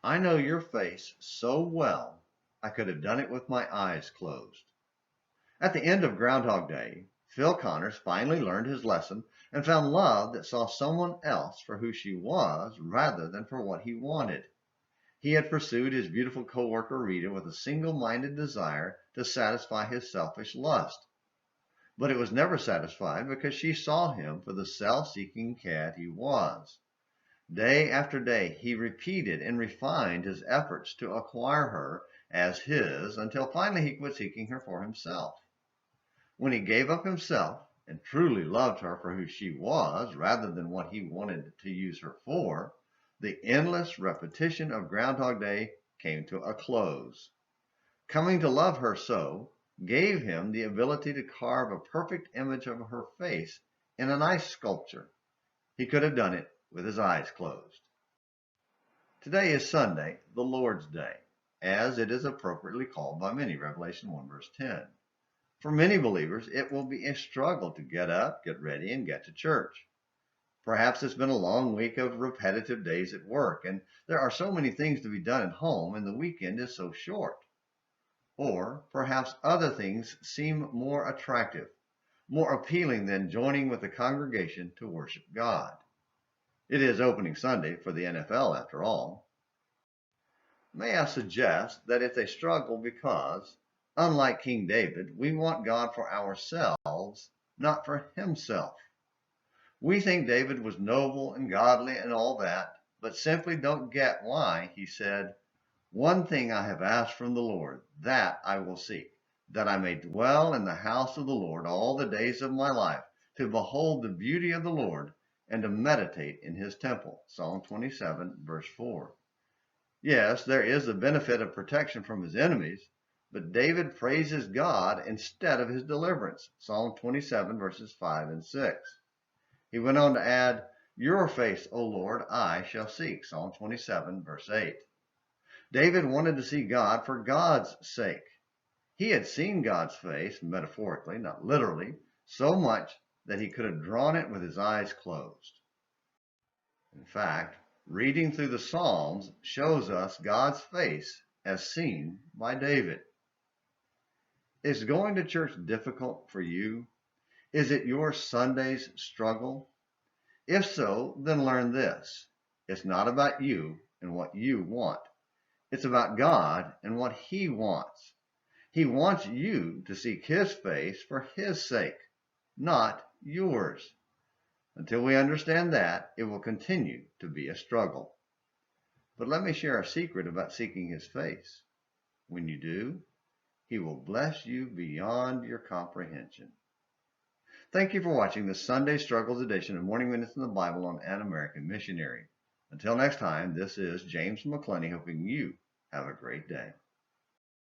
I know your face so well, I could have done it with my eyes closed. At the end of Groundhog Day, Phil Connors finally learned his lesson and found love that saw someone else for who she was rather than for what he wanted. He had pursued his beautiful coworker Rita with a single-minded desire to satisfy his selfish lust. But it was never satisfied because she saw him for the self-seeking cad he was. Day after day, he repeated and refined his efforts to acquire her as his until finally he quit seeking her for himself. When he gave up himself and truly loved her for who she was rather than what he wanted to use her for, the endless repetition of Groundhog Day came to a close. Coming to love her so gave him the ability to carve a perfect image of her face in an ice sculpture. He could have done it with his eyes closed. Today is Sunday, the Lord's Day, as it is appropriately called by many, Revelation 1 verse 10. For many believers, it will be a struggle to get up, get ready, and get to church. Perhaps it's been a long week of repetitive days at work, and there are so many things to be done at home, and the weekend is so short. Or perhaps other things seem more attractive, more appealing than joining with the congregation to worship God. It is opening Sunday for the NFL after all. May I suggest that it's a struggle because, unlike King David, we want God for ourselves, not for himself. We think David was noble and godly and all that, but simply don't get why he said, "One thing I have asked from the Lord, that I will seek, that I may dwell in the house of the Lord all the days of my life, to behold the beauty of the Lord and to meditate in his temple." Psalm 27, verse 4. Yes, there is the benefit of protection from his enemies, but David praises God instead of his deliverance. Psalm 27, verses 5 and 6. He went on to add, "Your face, O Lord, I shall seek." Psalm 27, verse 8. David wanted to see God for God's sake. He had seen God's face, metaphorically, not literally, so much that he could have drawn it with his eyes closed. In fact, reading through the Psalms shows us God's face as seen by David. Is going to church difficult for you? Is it your Sunday's struggle? If so, then learn this. It's not about you and what you want. It's about God and what he wants. He wants you to seek his face for his sake, not yours. Until we understand that, it will continue to be a struggle. But let me share a secret about seeking his face. When you do, he will bless you beyond your comprehension. Thank you for watching the Sunday Struggles edition of Morning Minutes in the Bible on An American Missionary. Until next time, this is James McClenny hoping you have a great day.